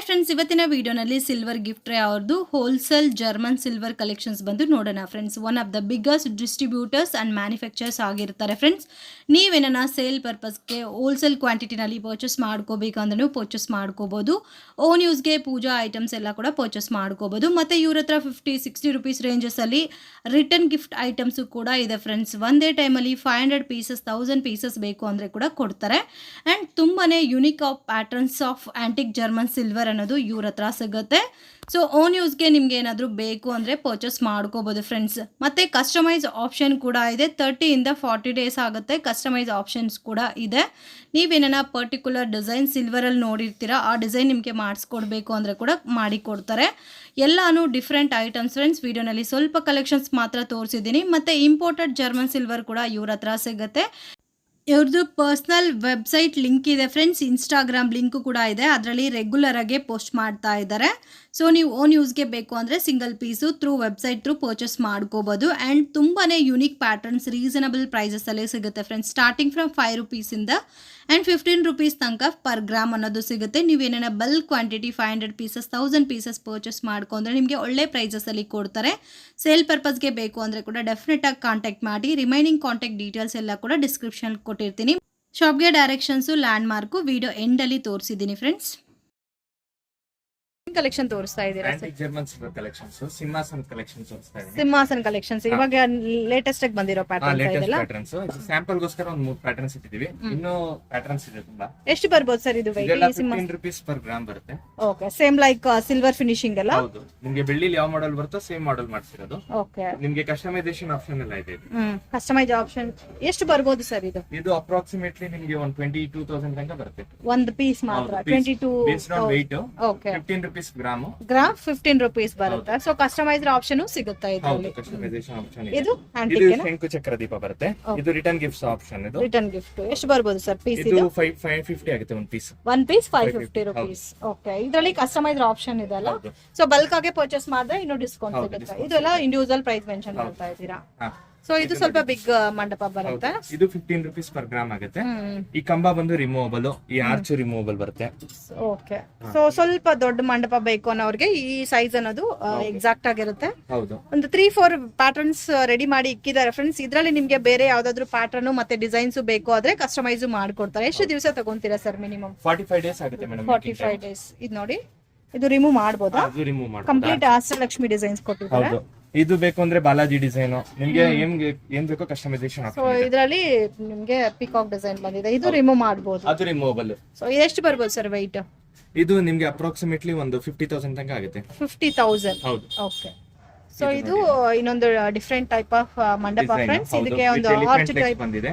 Friends, ಇವತ್ತಿನ ವಿಡಿಯೋನಲ್ಲಿ silver ಗಿಫ್ಟ್ರಿ ಅವ್ರದ್ದು ಹೋಲ್ಸೇಲ್ ಜರ್ಮನ್ ಸಿಲ್ವರ್ ಕಲೆಕ್ಷನ್ಸ್ ಬಂದು ನೋಡೋಣ friends. One of the biggest distributors and manufacturers ಆಗಿರ್ತಾರೆ ಫ್ರೆಂಡ್ಸ್. ನೀವೇನ ಸೇಲ್ ಪರ್ಪಸ್ಗೆ ಹೋಲ್ಸೇಲ್ ಕ್ವಾಂಟಿಟಿನಲ್ಲಿ ಪರ್ಚೇಸ್ ಮಾಡ್ಕೋಬೇಕಂದ್ರೂ ಪರ್ಚೇಸ್ ಮಾಡ್ಕೋಬೋದು. ಓನ್ ಯೂಸ್ಗೆ ಪೂಜಾ ಐಟಮ್ಸ್ ಎಲ್ಲ ಕೂಡ ಪರ್ಚೇಸ್ ಮಾಡ್ಕೋಬೋದು. ಮತ್ತು ಇವ್ರ ಹತ್ರ 50-60 ರುಪೀಸ್ ರೇಂಜಸಲ್ಲಿ ರಿಟರ್ನ್ ಗಿಫ್ಟ್ ಐಟಮ್ಸು ಕೂಡ ಇದೆ ಫ್ರೆಂಡ್ಸ್. ಒಂದೇ ಟೈಮಲ್ಲಿ 500 ಪೀಸಸ್ 1000 ಪೀಸಸ್ ಬೇಕು ಅಂದರೆ ಕೂಡ ಕೊಡ್ತಾರೆ. ಆ್ಯಂಡ್ ತುಂಬಾ unique of patterns of antique German silver ಅನ್ನೋದು ಇವ್ರ ಹತ್ರ ಸಿಗುತ್ತೆ. ಸೊ ಓನ್ ಯೂಸ್ಗೆ ನಿಮ್ಗೆ ಏನಾದರೂ ಬೇಕು ಅಂದರೆ ಪರ್ಚೇಸ್ ಮಾಡ್ಕೋಬೋದು ಫ್ರೆಂಡ್ಸ್. ಮತ್ತು ಕಸ್ಟಮೈಸ್ ಆಪ್ಷನ್ ಕೂಡ ಇದೆ. 30 to 40 ಡೇಸ್ ಆಗುತ್ತೆ. ಕಸ್ಟಮೈಸ್ ಆಪ್ಷನ್ಸ್ ಕೂಡ ಇದೆ. ನೀವೇನ ಪರ್ಟಿಕ್ಯುಲರ್ ಡಿಸೈನ್ ಸಿಲ್ವರಲ್ಲಿ ನೋಡಿರ್ತೀರಾ, ಆ ಡಿಸೈನ್ ನಿಮಗೆ ಮಾಡಿಸ್ಕೊಡ್ಬೇಕು ಅಂದರೆ ಕೂಡ ಮಾಡಿಕೊಡ್ತಾರೆ. ಎಲ್ಲಾನು ಡಿಫ್ರೆಂಟ್ ಐಟಮ್ಸ್ ಫ್ರೆಂಡ್ಸ್. ವಿಡಿಯೋನಲ್ಲಿ ಸ್ವಲ್ಪ ಕಲೆಕ್ಷನ್ಸ್ ಮಾತ್ರ ತೋರಿಸಿದ್ದೀನಿ. ಮತ್ತು ಇಂಪೋರ್ಟೆಡ್ ಜರ್ಮನ್ ಸಿಲ್ವರ್ ಕೂಡ ಇವ್ರ ಹತ್ರ ಸಿಗುತ್ತೆ. ಇವ್ರದ್ದು ಪರ್ಸ್ನಲ್ ವೆಬ್ಸೈಟ್ ಲಿಂಕ್ ಇದೆ ಫ್ರೆಂಡ್ಸ್. ಇನ್ಸ್ಟಾಗ್ರಾಮ್ ಲಿಂಕು ಕೂಡ ಇದೆ. ಅದರಲ್ಲಿ ರೆಗ್ಯುಲರಾಗಿ ಪೋಸ್ಟ್ ಮಾಡ್ತಾ ಇದ್ದಾರೆ. ಸೊ ನೀವು ಓನ್ ಯೂಸ್ಗೆ ಬೇಕು ಅಂದರೆ single piece website through purchase ಮಾಡ್ಕೋಬೋದು. ಆ್ಯಂಡ್ ತುಂಬಾ ಯುನಿಕ್ ಪ್ಯಾಟರ್ನ್ಸ್ ರೀಸನಬಲ್ ಪ್ರೈಸಸಲ್ಲೇ ಸಿಗುತ್ತೆ ಫ್ರೆಂಡ್ಸ್. ಸ್ಟಾರ್ಟಿಂಗ್ ಫ್ರಮ್ 5 ರೂಪೀಸಿಂದ ಆ್ಯಂಡ್ 15 ರೂಪೀಸ್ ತನಕ ಪರ್ ಗ್ರಾಮ್ ಅನ್ನೋದು ಸಿಗುತ್ತೆ. ನೀವೇನ bulk quantity 500 pieces 1000 pieces purchase ಮಾಡ್ಕೊಂಡ್ರೆ ನಿಮಗೆ ಒಳ್ಳೆ ಪ್ರೈಸಸಲ್ಲಿ ಕೊಡ್ತಾರೆ. ಸೇಲ್ ಪರ್ಪಸ್ಗೆ ಬೇಕು ಅಂದರೆ ಕೂಡ ಡೆಫಿನೆಟಾಗಿ ಕಾಂಟ್ಯಾಕ್ಟ್ ಮಾಡಿ. ರಿಮೈನಿಂಗ್ ಕಾಂಟ್ಯಾಕ್ಟ್ ಡೀಟೇಲ್ಸ್ ಎಲ್ಲ ಕೂಡ ಡಿಸ್ಕ್ರಿಪ್ಷನ್ ಕೊಟ್ಟಿರ್ತೀನಿ. ಶಾಪ್ಗೆ ಡೈರೆಕ್ಷನ್ಸು ಲ್ಯಾಂಡ್ ಮಾರ್ಕು ವಿಡಿಯೋ ಎಂಡಲ್ಲಿ ತೋರಿಸಿದ್ದೀನಿ ಫ್ರೆಂಡ್ಸ್. ಕಲೆಕ್ಷನ್ ತೋರಿಸ್ತಾ ಇದ್ದೀರಾ ಆಂಟಿಕ್ ಜರ್ಮನ್ ಸಿಲ್ವರ್ ಕಲೆಕ್ಷನ್ಸ್, ಸಿಂಹಾಸನ ಕಲೆಕ್ಷನ್ ತೋರಿಸ್ತಾ ಇದ್ದೀನಿ. ಸಿಂಹಾಸನ ಕಲೆಕ್ಷನ್ಸ್ ಇವಾಗ ಲೇಟೆಸ್ಟ್ ಆಗಿ ಬಂದಿರೋ ಪ್ಯಾಟರ್ನ್ಸ್ ಇದೆಲ್ಲ. ಪ್ಯಾಟರ್ನ್ಸ್ ಸ್ಯಾಂಪಲ್ ಗೋಸ್ಕರ ಒಂದು 3 ಪ್ಯಾಟರ್ನ್ಸ್ ಇಟ್ಟಿದ್ದೀವಿ. ಇನ್ನೂ ಪ್ಯಾಟರ್ನ್ಸ್ ಇದೆ ತುಂಬಾ. ಎಷ್ಟು ಬರ್ಬೋದು ಸರ್ ಇದು ವೆಯ್ಟ್? 15 ರೂಪೀಸ್ ಪರ್ ಗ್ರಾಮ್ ಬರುತ್ತೆ. Okay, same like silver finishing ಎಲ್ಲ. ಹೌದು, ನಿಮಗೆ ಬೆಳ್ಳಿಲಿ ಯಾವ ಮಾಡೆಲ್ ಬರುತ್ತೋ ಸೇಮ್ ಮಾಡೆಲ್ ಮಾಡ್ಸಿರೋದು. ಓಕೆ, ನಿಮಗೆ ಕಸ್ಟಮೈಸೇಷನ್ ಆಪ್ಷನ್ ಎಲ್ಲ ಇದೆ. ಕಸ್ಟಮೈಸ್ ಆಪ್ಷನ್ ಎಷ್ಟು ಬರ್ಬೋದು ಸರ್ ಇದು? ಇದು ಅಪ್ರಾಕ್ಸಿಮೇಟ್ಲಿ ನಿಮಗೆ 22,000 ತನಕ ಬರುತ್ತೆ. ಒಂದು ಪೀಸ್ ಮಾತ್ರ 22 based on weight. Okay, 15 rupees gram 15 rupees ಬರುತ್ತೆ. ಸೊ ಕಸ್ಟಮೈಸ್ಡ್ ಆಪ್ಷನ್ ಸಿಗುತ್ತೆ ಇದರಲ್ಲಿ. ಕಸ್ಟಮೈಸೇಷನ್ ಆಪ್ಷನ್ ಇದೆ. ಇದು ಇದು ಶಂಕು ಚಕ್ರ ದೀಪ ಬರುತ್ತೆ. ಇದು ರಿಟರ್ನ್ ಗಿಫ್ಟ್ಸ್ ಆಪ್ಷನ್. ಇದು ರಿಟರ್ನ್ ಗಿಫ್ಟ್ ಎಷ್ಟು ಬರ್ಬೋದು ಸರ್ ಪೀಸ್? ಇದು 550 ಆಗುತ್ತೆ ಒಂದು ಪೀಸ್. 550 ರೂಪೀಸ್. ಓಕೆ, ಇದರಲ್ಲಿ ಕಸ್ಟಮೈಸ್ಡ್ ಆಪ್ಷನ್ ಇದೆ ಅಲ್ಲ. ಸೊ ಬಲ್ಕ್ ಆಗಿ ಪರ್ಚೇಸ್ ಮಾಡಿದ್ರೆ ಇನ್ನೂ ಡಿಸ್ಕೌಂಟ್ ಸಿಗುತ್ತೆ. ಇದೆಲ್ಲ ಇಂಡಿವಿಜುವಲ್ ಪ್ರೈಸ್ ಮೆನ್ಷನ್ ಮಾಡ್ತಾ ಇದ್ದೀರಾ. ಸೊ ಇದು ಸ್ವಲ್ಪ ಬಿಗ್ ಮಂಡಪ ಬರುತ್ತೆ. ಇದು 15 ರೂಪೀಸ್ ಪರ್ ಗ್ರಾಮ್ ಆಗುತ್ತೆ. ಈ ಕಂಬ ಬಂದು ರಿಮೂವಬಲ್, ಈ ಆರ್ಚ್ ರಿಮೂವಬಲ್ ಬರುತ್ತೆ. ಓಕೆ, ಸೊ ಸ್ವಲ್ಪ ದೊಡ್ಡ ಮಂಡಪ ಬೇಕು ಅನ್ನೋರಿಗೆ ಈ ಸೈಜ್ ಅನ್ನೋದು ಎಕ್ಸಾಕ್ಟ್ ಆಗಿರುತ್ತೆ. ಹೌದು, ಒಂದು 3-4 ಪ್ಯಾಟರ್ನ್ಸ್ ರೆಡಿ ಮಾಡಿ ಇಕ್ಕಿದ್ದಾರೆ ಫ್ರೆಂಡ್ಸ್. ಇದರಲ್ಲಿ ನಿಮ್ಗೆ ಬೇರೆ ಯಾವ್ದಾದ್ರು ಪ್ಯಾಟರ್ನ್ ಮತ್ತೆ ಡಿಸೈನ್ಸ್ ಬೇಕು ಆದ್ರೆ ಕಸ್ಟಮೈಸ್ ಮಾಡ್ಕೊಡ್ತಾರೆ. ಎಷ್ಟು ದಿವಸ ತಗೊಂತೀರಾ ಸರ್ ಮಿನಿಮಮ್? 45 ಡೇಸ್ ಆಗುತ್ತೆ ಮೇಡಮ್. 45 ಡೇಸ್. ಇದು ನೋಡಿ, ಇದು ರಿಮೂವ್ ಮಾಡಬಹುದಾ? ರಿಮೂವ್ ಮಾಡಬಹುದು. ಕಂಪ್ಲೀಟ್ ಅಷ್ಟಲಕ್ಷ್ಮಿ ಡಿಸೈನ್ಸ್ ಕೊಟ್ಟಿದ್ದಾರೆ. ಹೌದು, ಇದು ಬೇಕು ಅಂದ್ರೆ ಬಾಲಾಜಿ ಡಿಸೈನ್, ನಿಮ್ಗೆ ಏನ್ ಬೇಕೋ ಕಸ್ಟಮೈಸೇಷನ್ ಸೊ ಇದರಲ್ಲಿ ನಿಮ್ಗೆ ಪಿಕಾಕ್ ಡಿಸೈನ್ ಬಂದಿದೆ. ಇದು ರಿಮೂವ್ ಮಾಡಬಹುದು. ಅದು ರಿಮೂವಬಲ್. ಸೊ ಎಷ್ಟು ಬರ್ಬೋದು ಸರ್ weight? ಇದು ನಿಮ್ಗೆ ಅಪ್ರಾಕ್ಸಿಮೇಟ್ಲಿ ಒಂದು 50,000 ತನಕ ಆಗುತ್ತೆ. 50,000. ಹೌದು. ಓಕೆ, ಸೊ ಇದು ಇನ್ನೊಂದು different type of mandapa friends. ಇದಕ್ಕೆ ಒಂದು ಆರ್ಚ್ ಟೈಪ್ ಬಂದಿದೆ.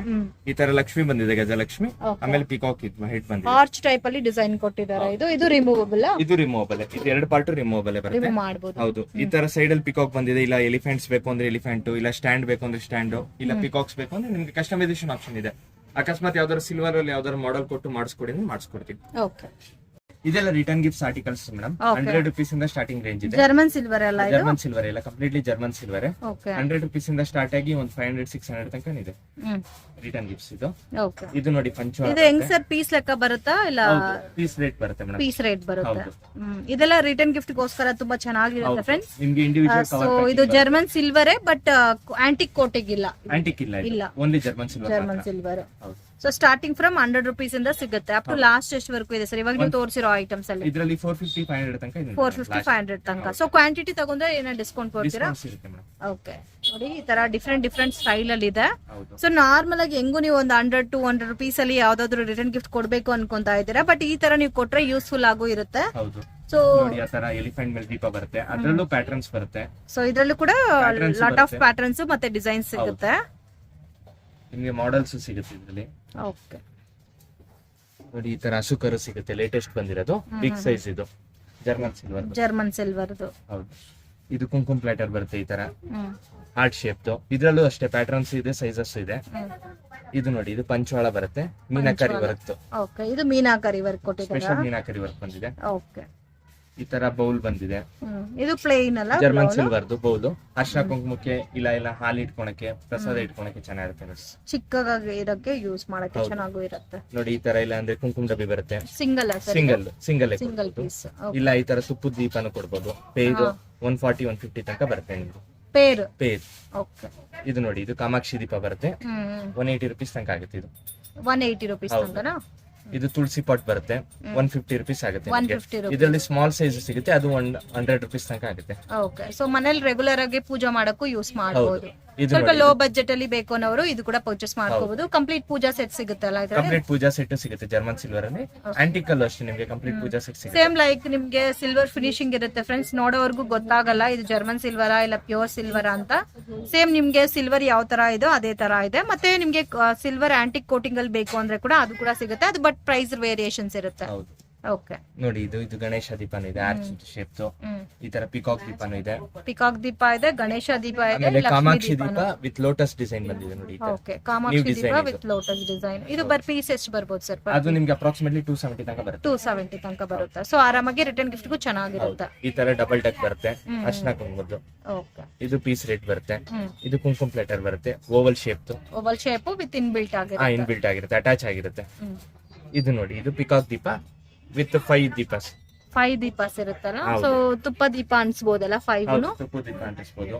ಈ ತರ ಲಕ್ಷ್ಮಿ ಬಂದಿದೆ, ಗಜಲಕ್ಷ್ಮಿ. ಆಮೇಲೆ ಪಿಕಾಕ್ ಹೆಡ್ ಬಂದಿದೆ. ಆರ್ಚ್ ಟೈಪ್ ಅಲ್ಲಿ ಡಿಸೈನ್ ಕೊಟ್ಟಿದ್ದಾರೆ. ಇದು ರಿಮೂವಬಲ್. ಇದು ರಿಮೂವಬಲ್. ಇದು 2 ಪಾರ್ಟ್ ರಿಮೂವಬಲ್ ಬರುತ್ತೆ. ರಿಮೂವ್ ಮಾಡಬಹುದು. ಹೌದು, ಈ ತರ ಸೈಡ್ ಅಲ್ಲಿ ಪಿಕಾಕ್ ಬಂದಿದೆ. ಇಲ್ಲ ಎಲಿಫೆಂಟ್ಸ್ ಬೇಕು ಅಂದ್ರೆ ಎಲಿಫೆಂಟ್, ಇಲ್ಲ ಸ್ಟ್ಯಾಂಡ್ ಬೇಕು ಅಂದ್ರೆ ಸ್ಟ್ಯಾಂಡ್, ಇಲ್ಲ ಪಿಕಾಕ್ಸ್ ಬೇಕು ಅಂದ್ರೆ ನಿಮ್ಗೆ ಕಸ್ಟಮೈಸೇಷನ್ ಆಪ್ಷನ್ ಇದೆ. ಅಕಸ್ಮಾತ್ ಯಾವ್ದಾದ್ರು ಸಿಲ್ವರ್ ಅಲ್ಲಿ ಯಾವ್ದಾದ್ರು ಮಾಡೆಲ್ ಕೊಟ್ಟು ಮಾಡಿಸ್ಕೊಡಿ ಅಂದ್ರೆ ಮಾಡಿಸ್ಕೊಡ್ತೀವಿ. ಓಕೆ, ಇದೆಲ್ಲ return gifts articles madam. 100 rupees ಇಂದ ಸ್ಟಾರ್ಟಿಂಗ್ ರೇಂಜ್ ಇದೆ. ಜರ್ಮನ್ ಸಿಲ್ವರ್ ಅಲ್ಲ ಇದು? ಜರ್ಮನ್ ಸಿಲ್ವರ್ ಇಲ್ಲ, ಕಂಪ್ಲೀಟ್ಲಿ ಜರ್ಮನ್ ಸಿಲ್ವರ್. 100 ರೂಪೀಸ್ ಇಂದ ಸ್ಟಾರ್ಟ್ ಆಗಿ ಒಂದು 500-600 ತನಕ ಇದೆ ರಿಟರ್ನ್ ಗಿಫ್ಟ್ಸ್. ಇದು ಓಕೆ, ಇದು ನೋಡಿ ಪಂಚವಾಳ. ಇದು ಹೆಂಗ್ ಸರ್ ಪೀಸ್ ಲೆಕ್ಕ ಬರುತ್ತಾ ಇಲ್ಲ ಪೀಸ್ ರೇಟ್ ಬರುತ್ತೆ ಮೇಡಮ್? ಪೀಸ್ ರೇಟ್ ಬರುತ್ತೆ. ಇದೆಲ್ಲ ರಿಟರ್ನ್ ಗಿಫ್ಟ್ ಗೋಸ್ಕರ ತುಂಬಾ ಚೆನ್ನಾಗಿರುತ್ತೆ ಫ್ರೆಂಡ್ಸ್. ನಿಮಗೆ ಇಂಡಿವಿಜುವಲ್ ಸೊ ಇದು German silver but antique coating ಇಲ್ಲ. ಆಂಟಿಕ್ ಇಲ್ಲ, only German silver. German silver. So starting from 100 rupees ಇಂದ ಸಿಗುತ್ತೆ ಅಪ್ ಟು ಲಾಸ್ಟ್ ಎಷ್ಟು ವರೆಗೂ ಇದೆ ಸರ್ ಇವಾಗ ನೀವು ತೋರಿಸಿರೋ ಐಟಮ್ಸ್ ಅಲ್ಲಿ? ಇದರಲ್ಲಿ 450-500 ತನಕ ಇದೆ. 450-500 ತನಕ. ಸೊ ಕ್ವಾಂಟಿಟಿ ತಗೊಂಡ್ರೆ ಏನೋ ಡಿಸ್ಕೌಂಟ್ ಕೊಡ್ತೀರಾ? ಓಕೆ, ನೋಡಿ ಈ ತರ ಡಿಫ್ರೆಂಟ್ ಸ್ಟೈಲ್ ಅಲ್ಲಿ ಇದೆ. ಸೊ ನಾರ್ಮಲ್ ಆಗಿ ಹೆಂಗು ನೀವು ಒಂದು 100-200 ರೂಪೀಸ್ ಅಲ್ಲಿ ಯಾವ್ದಾದ್ರು ರಿಟರ್ನ್ ಗಿಫ್ಟ್ ಕೊಡ್ಬೇಕು ಅನ್ಕೊಂತಾ ಇದ್ದೀರಾ. ಬಟ್ ಈ ತರ ನೀವು ಕೊಟ್ರೆ ಯೂಸ್ಫುಲ್ ಆಗು ಇರುತ್ತೆ. ಸೊ ನೋಡಿ ಆ ತರ ಎಲಿಫೆಂಟ್ ಮೇಲೆ ದೀಪ ಬರುತ್ತೆ. ಅದರಲ್ಲೂ ಪ್ಯಾಟರ್ನ್ಸ್ ಬರುತ್ತೆ. ಸೊ ಇದರಲ್ಲೂ ಕೂಡ ಲಾಟ್ ಆಫ್ ಪ್ಯಾಟರ್ನ್ಸ್ ಮತ್ತೆ ಡಿಸೈನ್ಸ್ ಸಿಗುತ್ತೆ. ನಿಮಗೆ ಮಾಡೆಲ್ಸ್ ಸಿಗುತ್ತೆ ಇದರಲ್ಲಿ. ಓಕೆ, ನೋಡಿ ಈ ತರ ಅಶೋಕರು ಸಿಗುತ್ತೆ. ಲೇಟೆಸ್ಟ್ ಬಂದಿರೋದು ಬಿಗ್ ಸೈಜ್. ಇದು ಜರ್ಮನ್ ಸಿಲ್ವರ್. German silver. ಹೌದು, ಇದು ಕುಂಕುಮ್ ಪ್ಲಾಟರ್ ಬರುತ್ತೆ ಈ ತರ ಹಾರ್ಟ್ ಶೇಪ್. ಇದ್ರಲ್ಲೂ ಅಷ್ಟೇ ಪ್ಯಾಟರ್ನ್ಸ್ ಇದೆ, ಸೈಜಸ್ ಇದೆ. ಇದು ನೋಡಿ, ಇದು ಪಂಚವಾಳ ಬರುತ್ತೆ, ಮೀನಾಕರಿ ವರ್ಕ್. ಓಕೆ, ಇದು ಮೀನಾಕರಿ ವರ್ಕ್ ಕೊಟ್ಟಿದ್ದಾರೆ. ಸ್ಪೆಷಲ್ ಮೀನಾಕರಿ ವರ್ಕ್ ಬಂದಿದೆ. ಓಕೆ, ಈ ತರ ಬೌಲ್ ಬಂದಿದೆ, ಇದು ಪ್ಲೇನ್ ಅಲ್ಲ, ಜರ್ಮನ್ ಸಿಲ್ವರ್ದು ಬೌಲ್. ಅರ್ಶಿನ ಕುಂಕುಮಕ್ಕೆ ಇಲ್ಲ ಹಾಲು ಇಟ್ಕೊಳಕ್ಕೆ, ಪ್ರಸಾದ ಇಟ್ಕೊಳಕ್ಕೆ ಚೆನ್ನಾಗಿರುತ್ತೆ ನೋಡಿ. ಚಿಕ್ಕಗಾಗಿ ಇರಕ್ಕೆ ಯೂಸ್ ಮಾಡಕ್ಕೆ ಚೆನ್ನಾಗೂ ಇರುತ್ತೆ ನೋಡಿ. ಈ ತರ ಇಲ್ಲ ಅಂದ್ರೆ ಕುಂಕುಮ ಡಬ್ಬಿ ಬರುತ್ತೆ, ಸಿಂಗಲ್ ಸಿಂಗಲ್ ಪೀಸ್. ಇಲ್ಲ ಈ ತರ ತುಪ್ಪದ ದೀಪನು ಕೊಡ್ಬೋದು. ಪೇರ್ 140-150 ತನಕ ಬರುತ್ತೆ ನಿಮ್ಗೆ ಪೇರ್. ಓಕೆ. ಇದು ನೋಡಿ, ಇದು ಕಾಮಾಕ್ಷಿ ದೀಪ ಬರುತ್ತೆ, 180 rupees ತನಕ ಆಗುತ್ತೆ. ಇದು 180 rupees ತನಕನಾ? ಇದು ತುಳಸಿ ಪಾಟ್ ಬರುತ್ತೆ, 150 rupees ಆಗುತ್ತೆ. ಇದರಲ್ಲಿ ಸ್ಮಾಲ್ ಸೈಜ್ ಸಿಗುತ್ತೆ, ಅದು 100 rupees ತನಕ ಆಗುತ್ತೆ. ಓಕೆ. ಸೊ ಮನೇಲಿ ರೆಗ್ಯುಲರ್ ಆಗಿ ಪೂಜಾ ಮಾಡಕ್ಕೂ ಯೂಸ್ ಮಾಡಬಹುದು. ಸ್ವಲ್ಪ ಲೋ ಬಜೆಟ್ ಅಲ್ಲಿ ಬೇಕು ಅನ್ನೋರು ಇದು ಕೂಡ ಪರ್ಚೇಸ್ ಮಾಡ್ಕೋಬಹುದು. ಕಂಪ್ಲೀಟ್ ಪೂಜಾ ಸೆಟ್ ಸಿಗುತ್ತಲ್ಲ ಇದರಲ್ಲಿ? ಕಂಪ್ಲೀಟ್ ಪೂಜಾ ಸೆಟ್ ಸಿಗುತ್ತೆ ಜರ್ಮನ್ ಸಿಲ್ವರ್ ಅಲ್ಲಿ. ಆಂಟಿಕ್ ಅಲ್ಲೂ ಅಷ್ಟೇ ನಿಮಗೆ ಕಂಪ್ಲೀಟ್ ಪೂಜಾ ಸೆಟ್ ಸಿಗುತ್ತೆ. ಸೇಮ್ ಲೈಕ್ ನಿಮ್ಗೆ ಸಿಲ್ವರ್ ಫಿನಿಶಿಂಗ್ ಇರುತ್ತೆ ಫ್ರೆಂಡ್ಸ್. ನೋಡೋವರೆಗೂ ಗೊತ್ತಾಗಲ್ಲ ಇದು ಜರ್ಮನ್ ಸಿಲ್ವರಾ ಇಲ್ಲ ಪ್ಯೂರ್ ಸಿಲ್ವರಾ ಅಂತ. ಸೇಮ್ ನಿಮ್ಗೆ ಸಿಲ್ವರ್ ಯಾವ ತರ ಇದೋ ಅದೇ ತರ ಇದೆ. ಮತ್ತೆ ನಿಮ್ಗೆ ಸಿಲ್ವರ್ ಆಂಟಿಕ್ ಕೋಟಿಂಗ್ ಅಲ್ಲಿ ಬೇಕು ಅಂದ್ರೆ ಕೂಡ ಅದು ಕೂಡ ಸಿಗುತ್ತೆ. ಅದು ಬಟ್ ಪ್ರೈಸ್ ವೇರಿಯೇಷನ್ಸ್ ಇರುತ್ತೆ. ಓಕೆ. ನೋಡಿ, ಇದು ಗಣೇಶ ದೀಪನೂ ಇದೆ, ಆರ್ಚ್ ಶೇಪ್. ಈ ತರ ಪಿಕಾಕ್ ದೀಪನೂ ಇದೆ, ಪಿಕಾಕ್ ದೀಪ ಇದೆ, ಗಣೇಶ ದೀಪ ಇದೆ, ಕಾಮಾಕ್ಷಿ ದೀಪ ವಿತ್ ಲೋಟಸ್ ಡಿಸೈನ್ ಬಂದಿದೆ ನೋಡಿ. Okay, Kamakshi Deepa with lotus design. ಇದು ಬರ್ ಪೀಸ್ ಎಷ್ಟು ಬರ್ಬೋದು ಸರ್? ಅದು ನಿಮ್ಗೆ ಅಪ್ರಾಕ್ಸಿಮೇಟ್ಲಿ 270 ತನಕ ಬರುತ್ತೆ. 270 ತನಕ ಬರುತ್ತೆ. ಸೊ ಆರಾಮಾಗಿ ರಿಟರ್ನ್ ಗಿಫ್ಟ್ ಗೂ ಚೆನ್ನಾಗಿರುತ್ತೆ. ಈ ತರ ಡಬಲ್ ಡಕ್ ಬರುತ್ತೆ, ಅರ್ಶಿನ ಕುಂಕುಮದ್ದು. ಓಕೆ. ಇದು ಪೀಸ್ ರೇಟ್ ಬರುತ್ತೆ. ಇದು ಕುಂಕುಮ ಪ್ಲೇಟರ್ ಬರುತ್ತೆ, Oval shape. Oval shape with inbuilt ಆಗಿರುತ್ತೆ. ಇನ್ಬಿಲ್ಟ್ ಆಗಿರುತ್ತೆ, ಅಟ್ಯಾಚ್ ಆಗಿರುತ್ತೆ. ಇದು ನೋಡಿ, ಇದು ಪಿಕಾಕ್ ದೀಪ ವಿತ್ 5 ದೀಪಸ್. 5 ದೀಪಸ್ ಇರುತ್ತಲ್ಲ. ಸೊ ತುಪ್ಪ ದೀಪ ಅನ್ಸ್ಬೋದಲ್ಲ 5 ತುಪ್ಪ ದೀಪ ಅಂಟಿಸಬಹುದು.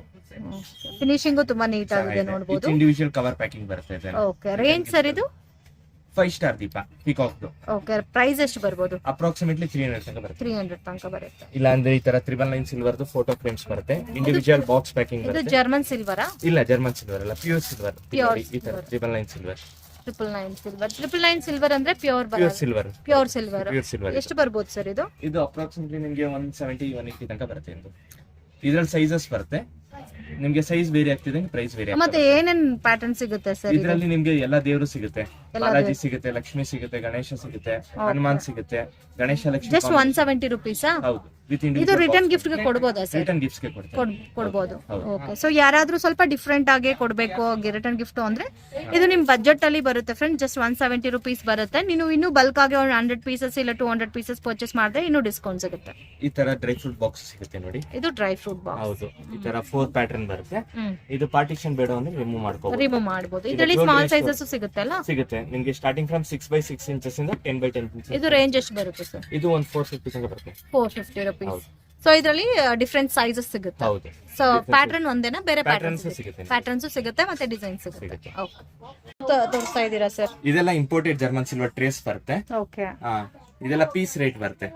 ಫಿನಿಶಿಂಗ್ ತುಂಬಾ ನೀಟ್ ಆಗಿದೆ ನೋಡಬಹುದು. ಇಂಡಿವಿಜುವಲ್ ಕವರ್ ಪ್ಯಾಕಿಂಗ್ ಬರುತ್ತೆ ಇದು. ಓಕೆ. ರೇಂಜ್ ಸರ್ ಇದು? 5 ಸ್ಟಾರ್ ದೀಪ ಪಿಕಾಕ್. ಓಕೆ. ಪ್ರೈಸ್ ಎಷ್ಟು ಬರ್ಬೋದು? ಅಪ್ರಾಕ್ಸಿಮೇಟ್ಲಿ 300 ತನಕ ಬರುತ್ತೆ. 300 ತನಕ ಬರುತ್ತೆ. ಇಲ್ಲ ಅಂದ್ರೆ ಈ ತರ 999 ಸಿಲ್ವರ್ದು ಫೋಟೋ ಫ್ರೇಮ್ಸ್ ಬರುತ್ತೆ, ಇಂಡಿವಿಜುವಲ್ ಬಾಕ್ಸ್ ಪ್ಯಾಕಿಂಗ್ ಬರುತ್ತೆ. ಇದು ಜರ್ಮನ್ ಸಿಲ್ವರಾ? ಇಲ್ಲ, ಜರ್ಮನ್ ಸಿಲ್ವರ್ ಅಲ್ಲ, ಪ್ಯೂರ್ ಸಿಲ್ವರ್. ಈ ತರ 999 ಸಿಲ್ವರ್. 999 ಸಿಲ್ವರ್ ಅಂದ್ರೆ ಪ್ಯೂರ್ ಸಿಲ್ವರ್. Pure silver. ಎಷ್ಟು ಬರ್ಬೋದು ಸರ್ ಇದು? ಇದು ಅಪ್ರಾಕ್ಸಿಮೇಟ್ಲಿ ನಿಮಗೆ 170-180 ತನಕ ಬರುತ್ತೆ. ಇದ್ರಲ್ಲಿ ಸೈಜಸ್ ಬರುತ್ತೆ, ನಿಮ್ಗೆ ಸೈಜ್ ಬೇರೆ ಆಗ್ತಿದೆ, ಪ್ರೈಸ್ ಬೇರೆ. ಮತ್ತೆ ಏನೇನ್ ಪ್ಯಾಟರ್ನ್ ಸಿಗುತ್ತೆ ಸರ್ ಇದರಲ್ಲಿ? ನಿಮ್ಗೆ ಎಲ್ಲಾ ದೇವರು ಸಿಗುತ್ತೆ, ಬಾಲಾಜಿ ಸಿಗುತ್ತೆ, ಲಕ್ಷ್ಮಿ ಸಿಗುತ್ತೆ, ಗಣೇಶ ಸಿಗುತ್ತೆ, ಹನುಮಾನ್ ಸಿಗುತ್ತೆ. Ganesha Lakshmi just 170 rupees. ಹೌದು. ಇದು ರಿಟರ್ನ್ ಗಿಫ್ಟ್ ಗೆ ಕೊಡಬಹುದಾ ಸರ್? ರಿಟರ್ನ್ ಗಿಫ್ಟ್ಸ್ ಗೆ ಕೊಡಬಹುದು. ಓಕೆ. ಸೊ ಯಾರಾದ್ರೂ ಸ್ವಲ್ಪ ಡಿಫ್ರೆಂಟ್ ಆಗಿ ಕೊಡಬೇಕು ರಿಟರ್ನ್ ಗಿಫ್ಟ್ ಅಂದ್ರೆ ಇದು ನಿಮ್ ಬಜೆಟ್ ಅಲ್ಲಿ ಬರುತ್ತೆ ಫ್ರೆಂಡ್. ಜಸ್ಟ್ 170 rupees ಬರುತ್ತೆ. ನೀವು ಇನ್ನು ಬಲ್ಕ್ ಆಗಿ 100 pieces ಇಲ್ಲ 200 pieces ಪರ್ಚೇಸ್ ಮಾಡಿದ್ರೆ ಇನ್ನು ಡಿಸ್ಕೌಂಟ್ ಸಿಗುತ್ತೆ. ಈ ತರ ಡ್ರೈ ಫ್ರೂಟ್ ಬಾಕ್ಸ್ ಸಿಗುತ್ತೆ ನೋಡಿ. ಇದು ಡ್ರೈ ಫ್ರೂಟ್ ಬಾಕ್ಸ್. ಹೌದು. ಈ ತರ 4 ಪ್ಯಾಟರ್ನ್ ಬರುತ್ತೆ. ಇದು ಪಾರ್ಟಿಷನ್ ಬೇಡ ಅಂದ್ರೆ ರಿಮೂವ್ ಮಾಡಬಹುದು. ಇದರಲ್ಲಿ ಸ್ಮಾಲ್ ಸೈಜಸ್ ಸಿಗುತ್ತೆ ಅಲ್ಲ? ಸಿಗುತ್ತೆ ನಿಮಗೆ, ಸ್ಟಾರ್ಟಿಂಗ್ ಫ್ರಮ್ 6x6 inches ಇಂದ 10x10 inches. ಇದು ರೇಂಜ್ ಎಷ್ಟು ಬರುತ್ತೆ ಸರ್? ಇದು 450 ತನಕ ಬರುತ್ತೆ. 450 rupees. ಸೊ ಇದರಲ್ಲಿ ಡಿಫ್ರೆಂಟ್ ಸೈಜಸ್ ಸಿಗುತ್ತೆ. ಹೌದು. ಸೊ ಪ್ಯಾಟರ್ನ್ ಒಂದೇನಾ? ಬೇರೆ ಪ್ಯಾಟರ್ನ್ಸ್ ಸಿಗುತ್ತೆ, ಮತ್ತೆ ಡಿಸೈನ್ ಸಿಗುತ್ತೆ. ಓಕೆ. ತೋರಿಸ್ತಾ ಇದ್ದೀರಾ ಸರ್? ಇದೆಲ್ಲ ಇಂಪೋರ್ಟೆಡ್ ಜರ್ಮನ್ ಸಿಲ್ವರ್ ಟ್ರೇಸ್ ಬರುತ್ತೆ. ಓಕೆ. ಇದೆಲ್ಲ ಪೀಸ್ ರೇಟ್ ಬರುತ್ತೆ.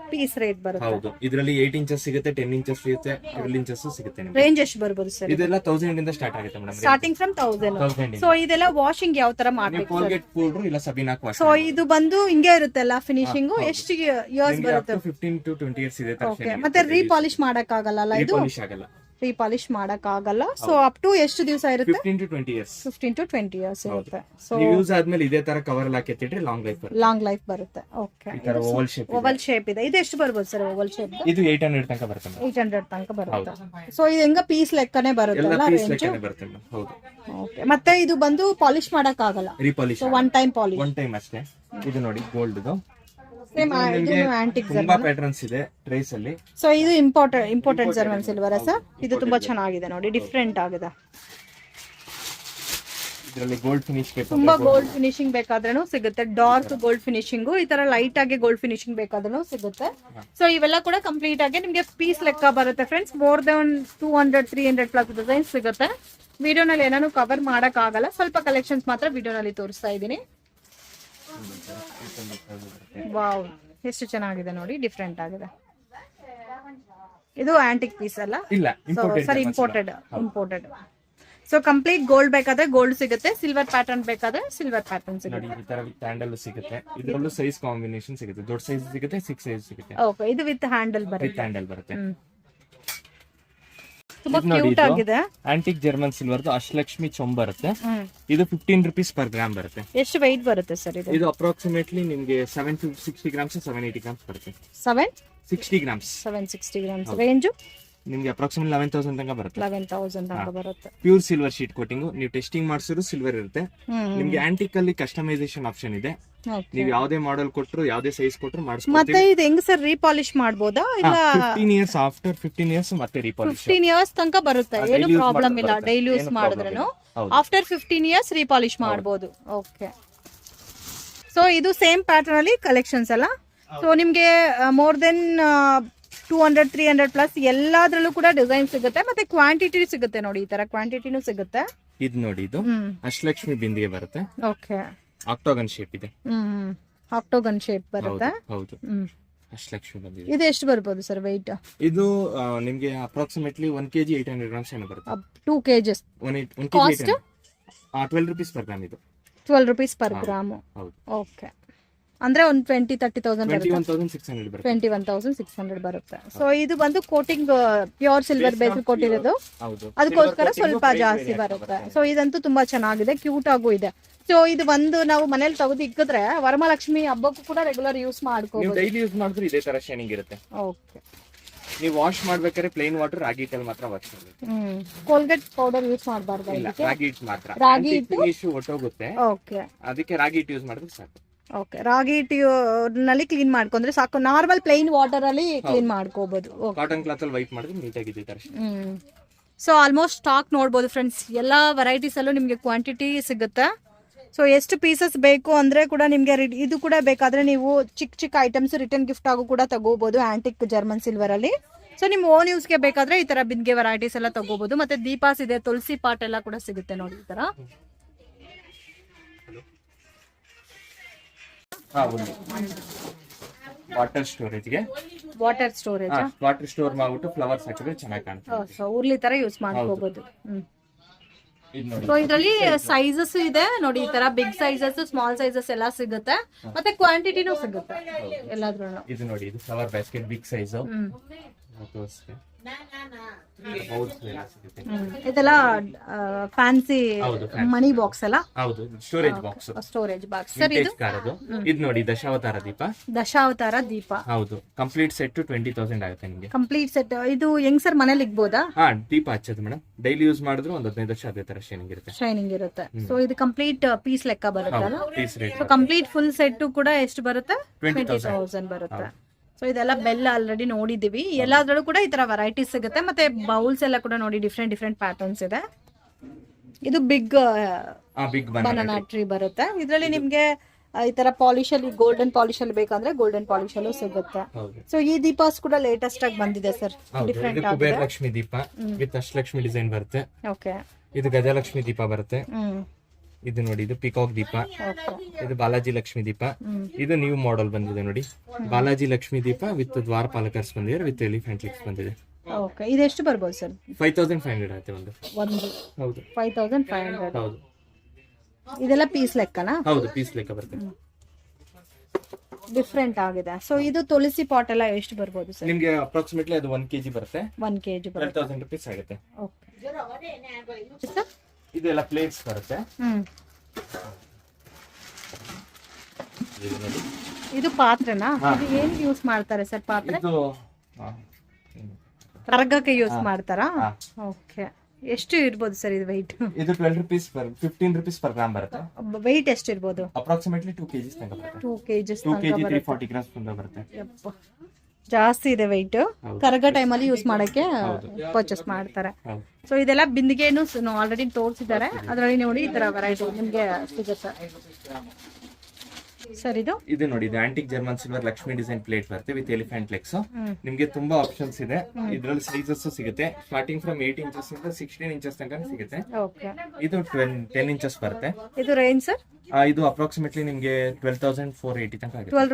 ಹೌದು. ಇದರಲ್ಲಿ 8 inches ಸಿಗುತ್ತೆ, 10 inches ಸಿಗುತ್ತೆ, 12 inches ಸಿಗುತ್ತೆ. ರೇಂಜ್ ಎಷ್ಟು ಬರ್ಬೋದು ಸರ್? ಇದೆಲ್ಲ 1000 ಇಂದ ಸ್ಟಾರ್ಟ್ ಆಗುತ್ತೆ ಮೇಡಮ್. Starting from 1000. ಸೊ ಇದೆಲ್ಲ ವಾಷಿಂಗ್ ಯಾವ ತರ ಮಾಡಬೇಕು? ಕೋಲ್ಗೇಟ್ ಪೌಡರ್ ಇಲ್ಲ ಸಬೀನಾಕ್ ವಾಷ್. ಸೊ ಇದು ಬಂದು ಹಿಂಗೆ ಇರುತ್ತಲ್ಲ ಫಿನಿಶಿಂಗ್? ಎಷ್ಟು ಇಯರ್ಸ್ ಬರುತ್ತೆ? 15 to 20 years ಇದೆ. ಓಕೆ. ಮತ್ತೆ ರೀಪಾಲಿಶ್ ಮಾಡಕ್ ಆಗಲ್ಲ ಇದು? ರೀಪಾಲಿಶ್ ಆಗಲ್ಲ. ರೀಪಾಲಿಶ್ ಮಾಡಕ್ ಆಗಲ್ಲ. ಸೊ ಅಪ್ ಟು ಎಷ್ಟು ದಿವಸ ಇರುತ್ತೆ? 15 to 20 years. 15 to 20 years ಇರುತ್ತೆ. ಸೊ ಯೂಸ್ ಆದ್ಮೇಲೆ ಇದೇ ತರ ಕವರ್ ಅಲ್ಲಿ ಹಾಕಿಟ್ಟಿದ್ರೆ ಲಾಂಗ್ ಲೈಫ್ ಬರುತ್ತೆ. ಓಕೆ. ಈ ತರ ಓವಲ್ ಶೇಪ್ ಇದೆ. ಇದು ಎಷ್ಟು ಬರ್ಬೋದು ಸರ್ ಓವಲ್ ಶೇಪ್? ಇದು 800 ತನಕ ಬರುತ್ತೆ. 800 ತನಕ ಬರುತ್ತೆ. ಸೊ ಇದು ಹೆಂಗ ಪೀಸ್ ಲೆಕ್ಕನೇ ಬರುತ್ತೆ ಅಲ್ಲ ರೇಂಜ್? ಹೌದು. ಓಕೆ. ಮತ್ತೆ ಇದು ಬಂದು ಪಾಲಿಶ್ ಮಾಡಕ್ ಆಗಲ್ಲ? ರೀಪಾಲಿಶ್. ಸೊ ಒನ್ ಟೈಮ್ ಅಷ್ಟೇ. ಇದು ನೋಡಿ ಗೋಲ್ಡ್ ಇದು. ಸೇಮ್ ಇದು ಆಂಟಿಕ್ ತುಂಬಾ ಪ್ಯಾಟರ್ನ್ಸ್ ಇದೆ ಟ್ರೇಸ್ ಅಲ್ಲಿ. ಸೊ ಇದು ಇಂಪೋರ್ಟೆಡ್ ಜರ್ಮನ್ ಸಿಲ್ವರ್ ಸರ್. ಇದು ತುಂಬಾ ಚೆನ್ನಾಗಿದೆ ನೋಡಿ, ಡಿಫ್ರೆಂಟ್ ಆಗಿದೆ. ಇದರಲ್ಲಿ ಗೋಲ್ಡ್ ಫಿನಿಶ್ ತುಂಬಾ ಗೋಲ್ಡ್ ಫಿನಿಶಿಂಗ್ ಬೇಕಾದ್ರೂ ಸಿಗುತ್ತೆ. ಡಾರ್ಕ್ ಗೋಲ್ಡ್ ಫಿನಿಶಿಂಗ್, ಈ ತರ ಲೈಟ್ ಆಗಿ ಗೋಲ್ಡ್ ಫಿನಿಶಿಂಗ್ ಬೇಕಾದ್ರೂ ಸಿಗುತ್ತೆ. ಸೊ ಇವೆಲ್ಲ ಕೂಡ ಕಂಪ್ಲೀಟ್ ಆಗಿ ನಿಮಗೆ ಪೀಸ್ ಲೆಕ್ಕ ಬರುತ್ತೆ friends. More than 200-300 plus designs ಸಿಗುತ್ತೆ. ವಿಡಿಯೋನಲ್ಲಿ ಏನಾನು ಕವರ್ ಮಾಡಕ್ ಆಗಲ್ಲ, ಸ್ವಲ್ಪ ಕಲೆಕ್ಷನ್ಸ್ ಮಾತ್ರ ವಿಡಿಯೋನಲ್ಲಿ ತೋರಿಸ್ತಾ ಇದ್ದೀನಿ. ವಾವ್, ಎಷ್ಟು ಚೆನ್ನಾಗಿದೆ ನೋಡಿ, ಡಿಫ್ರೆಂಟ್ ಆಗಿದೆ. ಇದು ಆಂಟಿಕ್ ಪೀಸ್ ಅಲ್ಲ? ಇಲ್ಲ, sir imported. So complete gold ಬೇಕಾದ್ರೆ ಗೋಲ್ಡ್ ಸಿಗುತ್ತೆ, ಸಿಲ್ವರ್ ಪ್ಯಾಟರ್ನ್ ಬೇಕಾದ್ರೆ ಸಿಲ್ವರ್ ಪ್ಯಾಟರ್ನ್ ಸಿಗುತ್ತೆ. ಈ ತರ ವಿತ್ ಹ್ಯಾಂಡಲ್ ಸಿಗುತ್ತೆ. ಇದರಲ್ಲೂ ಸೈಜ್ ಕಾಂಬಿನೇಷನ್ ಸಿಗುತ್ತೆ. ದೊಡ್ಡ ಸೈಜ್ ಸಿಗುತ್ತೆ, 6 ಸೈಜ್ ಸಿಗುತ್ತೆ. ಓಕೆ. ಇದು ವಿತ್ ಹ್ಯಾಂಡಲ್ ಬರುತ್ತೆ. ತುಂಬಾ ಕ್ಯೂಟ್ ಆಗಿದೆ. ಆಂಟಿಕ್ ಜರ್ಮನ್ ಸಿಲ್ವರ್ದು ಅಷ್ಟಲಕ್ಷ್ಮಿ ಚೊಂಬ ಬರುತ್ತೆ. ಇದು 15 rupees per gram ಬರುತ್ತೆ. ಎಷ್ಟು weight ಬರುತ್ತೆ ಸರ್ ಇದು? ಇದು ಅಪ್ರಾಕ್ಸಿಮೇಟ್ಲಿ ನಿಮಗೆ 760 grams 780 grams ಬರುತ್ತೆ. 760 grams. 760 grams. ರೇಂಜ್ ನಿಮ್ಗೆ ಅಪ್ರಾಕ್ಸಿಮೇಟ್ 11,000 ತನಕ ಬರುತ್ತೆ. 11,000 ತನಕ ಬರುತ್ತೆ. Pure silver sheet coating. ನೀವು ಟೆಸ್ಟಿಂಗ್ ಮಾಡಿಸಿದ್ರು ಸಿಲ್ವರ್ ಇರುತ್ತೆ. ನಿಮ್ಗೆ ಆಂಟಿಕ್ ಅಲ್ಲಿ ಕಸ್ಟಮೈಸೇಷನ್ ಆಪ್ಷನ್ ಇದೆ. ನೀವು ಯಾವ್ದೇ ಮಾಡೆಲ್ ಕೊಟ್ರು ಯಾವ್ದೇ ಸೈಜ್ ಕೊಟ್ರು ಮಾಡಿಸ್ಕೊಡ್ತೀವಿ. ಮತ್ತೆ ಇದು ಹೆಂಗ್ ಸರ್ ರೀಪಾಲಿಶ್ ಮಾಡಬಹುದಾ ಇಲ್ಲ 15 ಇಯರ್ಸ್ ಆಫ್ಟರ್ 15 ಇಯರ್ಸ್ ಮತ್ತೆ ರೀಪಾಲಿಶ್ 15 ಇಯರ್ಸ್ ತನಕ ಬರುತ್ತೆ, ಏನು ಪ್ರಾಬ್ಲಮ್ ಇಲ್ಲ. ಡೈಲಿ ಯೂಸ್ ಮಾಡಿದ್ರೂ ಆಫ್ಟರ್ 15 ಇಯರ್ಸ್ ರೀಪಾಲಿಶ್ ಮಾಡಬಹುದು. ಓಕೆ, ಸೊ ಇದು ಸೇಮ್ ಪ್ಯಾಟರ್ನ್ ಅಲ್ಲಿ ಕಲೆಕ್ಷನ್ಸ್ ಅಲ್ಲ. ಸೊ ನಿಮ್ಗೆ ಮೋರ್ ದೆನ್ 200-300 ಪ್ಲಸ್ ಎಲ್ಲಾದ್ರಲ್ಲೂ ಕೂಡ ಡಿಸೈನ್ ಸಿಗುತ್ತೆ, ಮತ್ತೆ ಕ್ವಾಂಟಿಟಿ ಸಿಗುತ್ತೆ. ನೋಡಿ ಈ ತರ ಕ್ವಾಂಟಿಟಿನೂ ಸಿಗುತ್ತೆ. ಇದು ನೋಡಿ, ಇದು ಅಷ್ಟಲಕ್ಷ್ಮಿ ಬಿಂದಿಗೆ ಬರುತ್ತೆ. ಓಕೆ, ಆಕ್ಟಾಗನ್ ಶೇಪ್ ಇದೆ. ಆಕ್ಟಾಗನ್ ಶೇಪ್ ಬರುತ್ತೆ. ಹೌದು, ಅಷ್ಟಲಕ್ಷ್ಮಿ ಬಂದಿದೆ. ಇದು ಎಷ್ಟು ಬರ್ಬೋದು ಸರ್ weight? ಇದು ನಿಮ್ಗೆ ಅಪ್ರಾಕ್ಸಿಮೇಟ್ಲಿ 1 kg 800 grams ಏನೋ ಬರುತ್ತೆ. 2 kgs. 1 kg 12 rupees per gram. ಇದು 12 rupees per gram. ಹೌದು. ಓಕೆ, ಅಂದ್ರೆ ಒಂದು 20-30,000 ಬರುತ್ತೆ. 21,600 ಬರುತ್ತೆ. 21,600 ಬರುತ್ತೆ. ಸೊ ಇದು ಬಂದು ಕೋಟಿಂಗ್ ಪ್ಯೂರ್ ಸಿಲ್ವರ್ ಬೇಸ್ ಕೊಟ್ಟಿರೋದು, ಅದಕ್ಕೋಸ್ಕರ ಸ್ವಲ್ಪ ಜಾಸ್ತಿ ಬರುತ್ತೆ. ಸೊ ಇದಂತೂ ತುಂಬಾ ಚೆನ್ನಾಗಿದೆ, ಕ್ಯೂಟ್ ಆಗೂ ಇದೆ. ಸೊ ಇದು ಒಂದು ನಾವು ಮನೇಲಿ ತೆಗೆದು ಇಕ್ಕಿದ್ರೆ ವರಮಹಾಲಕ್ಷ್ಮಿ ಹಬ್ಬಕ್ಕೂ ಕೂಡ ರೆಗ್ಯುಲರ್ ಯೂಸ್ ಮಾಡ್ಕೋಬಹುದು. ಡೈಲಿ ಯೂಸ್ ಮಾಡಿದ್ರೆ ಇದೇ ತರ ಶೈನಿಂಗ್ ಇರುತ್ತೆ. ಓಕೆ, ನೀವು ವಾಶ್ ಮಾಡ್ಬೇಕಾದ್ರೆ ಪ್ಲೇನ್ ವಾಟರ್ ರಾಗಿ ಹಿಟ್ಟಲ್ಲಿ ಮಾತ್ರ ವಾಶ್ ಮಾಡಬೇಕು. ಕೋಲ್ಗೇಟ್ ಪೌಡರ್ ಯೂಸ್ ಮಾಡಬಾರ್ದು. ರಾಗಿ ಹಿಟ್ಟು ಮಾತ್ರ. ರಾಗಿ ಹಿಟ್ಟು ಒಟ್ಟೋಗುತ್ತೆ. ಓಕೆ, ಅದಕ್ಕೆ ರಾಗಿ ಹಿಟ್ಟು ಯೂಸ್ ಮಾಡಿದ್ರೆ ಸಾಕು. ಓಕೆ, ರಾಗಿ ಹಿಟ್ಟಿನಲ್ಲಿ ಕ್ಲೀನ್ ಮಾಡ್ಕೊಂಡ್ರೆ ಸಾಕು. ನಾರ್ಮಲ್ ಪ್ಲೈನ್ ವಾಟರ್ ಅಲ್ಲಿ ಕ್ಲೀನ್ ಮಾಡ್ಕೋಬಹುದು. ಕಾಟನ್ ಕ್ಲಾತ್ ಅಲ್ಲಿ ವೈಟ್ ಮಾಡಿದ್ರೆ ನೀಟಾಗಿದೆ ತರ. ಸೊ ಆಲ್ಮೋಸ್ಟ್ ಸ್ಟಾಕ್ ನೋಡ್ಬೋದು ಫ್ರೆಂಡ್ಸ್, ಎಲ್ಲಾ ವೆರೈಟೀಸ್ ಅಲ್ಲೂ ನಿಮ್ಗೆ ಕ್ವಾಂಟಿಟಿ ಸಿಗುತ್ತೆ. ಸೊ ಎಷ್ಟು ಪೀಸಸ್ ಬೇಕು ಅಂದ್ರೆ ಕೂಡ ನಿಮ್ಗೆ ಇದು ಕೂಡ ಬೇಕಾದ್ರೆ ನೀವು ಚಿಕ್ಕ ಚಿಕ್ಕ ಐಟಮ್ಸ್ ರಿಟರ್ನ್ ಗಿಫ್ಟ್ ಆಗು ಕೂಡ ತಗೋಬಹುದು ಆಂಟಿಕ್ ಜರ್ಮನ್ ಸಿಲ್ವರ್ ಅಲ್ಲಿ. ಸೊ ನಿಮ್ ಓನ್ ಯೂಸ್ಗೆ ಬೇಕಾದ್ರೆ ಈ ತರ ಬಿಂದಿಗೆ ವೆರೈಟೀಸ್ ಎಲ್ಲ ತಗೋಬಹುದು. ಮತ್ತೆ ದೀಪಾಸ್ ಇದೆ, ತುಳಸಿ ಪಾಟ್ ಎಲ್ಲ ಕೂಡ ಸಿಗುತ್ತೆ ನೋಡಿ ಈ ತರ. ವಾಟರ್ ಸ್ಟೋರೇಜ್ಗೆ, ವಾಟರ್ ಸ್ಟೋರ್ ಮಾಡ್ಬಿಟ್ಟು ಫ್ಲವರ್ಸ್ ಹಾಕಿದ್ರೆ ಚೆನ್ನಾಗಿ ಕಾಣುತ್ತೆ. ಸೊ ಉರ್ಲಿ ತರ ಯೂಸ್ ಮಾಡ್ಕೋಬಹುದು. ಸೊ ಇದರಲ್ಲಿ ಸೈಜಸ್ ಇದೆ ನೋಡಿ, ಈ ತರ ಬಿಗ್ ಸೈಜಸ್, ಸ್ಮಾಲ್ ಸೈಜಸ್ ಎಲ್ಲ ಸಿಗುತ್ತೆ, ಮತ್ತೆ ಕ್ವಾಂಟಿಟಿನೂ ಸಿಗುತ್ತೆ ಎಲ್ಲಾದ್ರೂ. ಇದು ನೋಡಿ, ಇದು ಫ್ಲವರ್ ಬ್ಯಾಸ್ಕೆಟ್ ಬಿಗ್ ಸೈಜ್. ಇದೆಲ್ಲ ಫ್ಯಾನ್ಸಿ ಮನಿ ಬಾಕ್ಸ್ ಅಲ್ಲ. ಹೌದು, ಸ್ಟೋರೇಜ್ ಬಾಕ್ಸ್. ಸರ್ ಇದು ನೋಡಿ, ದಶಾವತಾರ ದೀಪ. ಹೌದು, ಕಂಪ್ಲೀಟ್ ಸೆಟ್ 20,000 ಆಗುತ್ತೆ ನಿಮಗೆ. ಕಂಪ್ಲೀಟ್ ಸೆಟ್ ಇದು ಹೆಂಗ್ ಸರ್ ಮನೇಲಿ ಇಕ್ಬೋದಾ? ದೀಪ ಹಚ್ಚೋದು ಮೇಡಮ್. ಡೈಲಿ ಯೂಸ್ ಮಾಡಿದ್ರು ಒಂದು 15 ವರ್ಷ ಅದೇ ತರ ಶೈನಿಂಗ್ ಇರುತ್ತೆ. ಸೊ ಇದು ಕಂಪ್ಲೀಟ್ ಪೀಸ್ ಲೆಕ್ಕ ಬರುತ್ತಲ್ಲ. ಸೊ ಕಂಪ್ಲೀಟ್ ಫುಲ್ ಸೆಟ್ ಕೂಡ ಎಷ್ಟು ಬರುತ್ತೆ? 20,000 ಬರುತ್ತೆ. ಸೊ ಇದೆಲ್ಲ ಬೆಲ್ಲ ಆಲ್ರೆಡಿ ನೋಡಿದೀವಿ. ಎಲ್ಲಾದ್ರಲ್ಲೂ ಕೂಡ ಈ ತರ ವೆರೈಟೀಸ್ ಸಿಗುತ್ತೆ. ಮತ್ತೆ ಬೌಲ್ಸ್ ಎಲ್ಲ ಕೂಡ ನೋಡಿ, ಡಿಫ್ರೆಂಟ್ ಪ್ಯಾಟರ್ನ್ಸ್ ಇದೆ. ಇದು ಬಿಗ್ ಬನಾನಾ ಟ್ರೀ ಬರುತ್ತೆ. ಇದರಲ್ಲಿ ನಿಮ್ಗೆ ಈ ತರ ಪಾಲಿಶ್ ಅಲ್ಲಿ, ಗೋಲ್ಡನ್ ಪಾಲಿಶ್ ಅಲ್ಲಿ ಬೇಕಂದ್ರೆ ಗೋಲ್ಡನ್ ಪಾಲಿಶ್ ಅಲ್ಲೂ ಸಿಗುತ್ತೆ. ಸೊ ಈ ದೀಪಾಸ್ ಕೂಡ ಲೇಟೆಸ್ಟ್ ಆಗಿ ಬಂದಿದೆ ಸರ್, ಡಿಫ್ರೆಂಟ್ ಆಗಿದೆ. ಕುಬೇರ ಲಕ್ಷ್ಮಿ ದೀಪ ವಿತ್ ಅಷ್ಟಲಕ್ಷ್ಮಿ ಡಿಸೈನ್ ಬರುತ್ತೆ. ಓಕೆ, ಇದು ಗಜಲಕ್ಷ್ಮಿ ದೀಪ ಬರುತ್ತೆ. ಇದು ನೋಡಿ, ಇದು ಪಿಕಾಕ್ ದೀಪ. ಇದು ಬಾಲಾಜಿ ಲಕ್ಷ್ಮಿ ದೀಪ. ಇದು ನ್ಯೂ ಮಾಡೆಲ್ ಬಂದಿದೆ ನೋಡಿ, ಬಾಲಾಜಿ ಲಕ್ಷ್ಮಿ ದೀಪ ವಿತ್ ದ್ವಾರಪಾಲಕರ್ಸ್ ಬಂದಿದೆ, ವಿತ್ ಎಲಿಫೆಂಟ್ ಲಿಕ್ಸ್ ಬಂದಿದೆ. ಓಕೆ, ಇದು ಎಷ್ಟು ಬರ್ಬೋದು ಸರ್? 5,500 ಆಗುತ್ತೆ ಒಂದು. ಹೌದು, 5,500. ಹೌದು. ಇದೆಲ್ಲ ಪೀಸ್ ಲೆಕ್ಕನಾ? ಹೌದು, ಪೀಸ್ ಲೆಕ್ಕ ಬರುತ್ತೆ. ಡಿಫ್ರೆಂಟ್ ಆಗಿದೆ. ಸೊ ಇದು ತುಳಸಿ ಪಾಟ್ ಎಲ್ಲ ಎಷ್ಟು ಬರ್ಬೋದು ಸರ್? ನಿಮಗೆ ಅಪ್ರಾಕ್ಸಿಮೇಟ್ಲಿ ಅದು 1 kg ಬರುತ್ತೆ. 1 kg ಬರುತ್ತೆ. 12,000 rupees ಆಗುತ್ತೆ. ಓಕೆ, ಇದೆಲ್ಲ ಪ್ಲೇಟ್ಸ್ ಬರುತ್ತೆ. ಇದು ಪಾತ್ರೆನಾ? ಇದು ಏನು ಯೂಸ್ ಮಾಡ್ತಾರೆ ಸರ್ ಪಾತ್ರೆ? ಇದು ಕರಗಕ್ಕೆ ಯೂಸ್ ಮಾಡ್ತಾರಾ? ಓಕೆ, ಎಷ್ಟು ಇರ್ಬೋದು ಸರ್ ಇದು weight? ಇದು 15 rupees per gram ಬರುತ್ತೆ. weight ಎಷ್ಟು ಇರ್ಬೋದು? ಅಪ್ರಾಕ್ಸಿಮೇಟ್ಲಿ 2 kg ತನಕ ಬರುತ್ತೆ. 2 kg 340 grams ತನಕ ಬರುತ್ತೆ. ಜಾಸ್ತಿ ಇದೆ weight. ಕರಗ ಟೈಮಲ್ಲಿ ಯೂಸ್ ಮಾಡಕ್ಕೆ ಪರ್ಚೇಸ್ ಮಾಡ್ತಾರೆ. ಸೊ ಇದೆಲ್ಲ ಬಿಂದಿಗೆನು ಆಲ್ರೆಡಿ ತೋರಿಸಿದ್ದಾರೆ, ಅದರಲ್ಲಿ ನೋಡಿ ಈ ತರ ವೆರೈಟಿ ನಿಮ್ಗೆ ಸಿಗುತ್ತೆ ಸರ್. ಇದು ನೋಡಿ, ಇದು antique German silver Lakshmi design plate ಬರುತ್ತೆ ವಿತ್ ಎಲಿಫೆಂಟ್ ಲೆಗ್ಸ್. ನಿಮ್ಗೆ ತುಂಬಾ ಆಪ್ಷನ್ಸ್ ಇದೆ. ಇದ್ರಲ್ಲಿ ಸೈಜಸ್ ಸಿಗುತ್ತೆ, ಸ್ಟಾರ್ಟಿಂಗ್ ಫ್ರಮ್ 8 inches ಇಂದ 16 inches ತನಕ ಸಿಗುತ್ತೆ. ಇದು 10 inches ಬರುತ್ತೆ. ಇದು ರೇಂಜ್ ಸರ್? ಇದು ಅಪ್ರಾಕ್ಸಿಮೇಟ್ಲಿ ನಿಮ್ಗೆ 12,480 ತನಕ ಆಗುತ್ತೆ. 12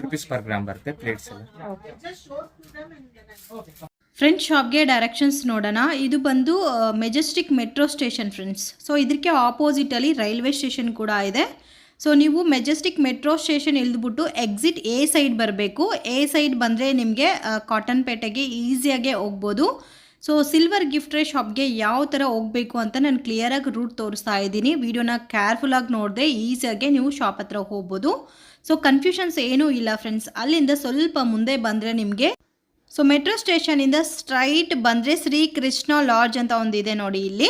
rupees per gram ಬರುತ್ತೆ ಪ್ಲೇಟ್ಸ್ ಎಲ್ಲ. ಫ್ರೆಂಡ್ಸ್, ಶಾಪ್ಗೆ ಡೈರೆಕ್ಷನ್ಸ್ ನೋಡೋಣ. ಇದು ಬಂದು Majestic metro station friends. So ಇದಕ್ಕೆ ಆಪೋಸಿಟ್ ಅಲ್ಲಿ ರೈಲ್ವೆ ಸ್ಟೇಷನ್ ಕೂಡ ಇದೆ. ಸೊ ನೀವು ಮೆಜೆಸ್ಟಿಕ್ ಮೆಟ್ರೋ ಸ್ಟೇಷನ್ ಇಳಿದ್ಬಿಟ್ಟು ಎಕ್ಸಿಟ್ ಎ ಸೈಡ್ ಬರಬೇಕು. ಎ ಸೈಡ್ ಬಂದರೆ ನಿಮಗೆ ಕಾಟನ್ಪೇಟೆಗೆ ಈಸಿಯಾಗೆ ಹೋಗ್ಬೋದು. ಸೊ ಸಿಲ್ವರ್ ಗಿಫ್ಟ್ರಿ ಶಾಪ್ಗೆ ಯಾವ ಥರ ಹೋಗಬೇಕು ಅಂತ ನಾನು ಕ್ಲಿಯರಾಗಿ ರೂಟ್ ತೋರಿಸ್ತಾ ಇದ್ದೀನಿ. ವಿಡಿಯೋನ ಕೇರ್ಫುಲ್ಲಾಗಿ ನೋಡಿದೆ ಈಸಿಯಾಗೆ ನೀವು ಶಾಪ್ ಹತ್ರ ಹೋಗ್ಬೋದು. ಸೊ ಕನ್ಫ್ಯೂಷನ್ಸ್ ಏನೂ ಇಲ್ಲ ಫ್ರೆಂಡ್ಸ್. ಅಲ್ಲಿಂದ ಸ್ವಲ್ಪ ಮುಂದೆ ಬಂದರೆ ನಿಮಗೆ ಸೊ ಮೆಟ್ರೋ ಸ್ಟೇಷನಿಂದ ಸ್ಟ್ರೈಟ್ ಬಂದರೆ ಶ್ರೀ ಕೃಷ್ಣ ಲಾಡ್ಜ್ ಅಂತ ಒಂದಿದೆ ನೋಡಿ ಇಲ್ಲಿ.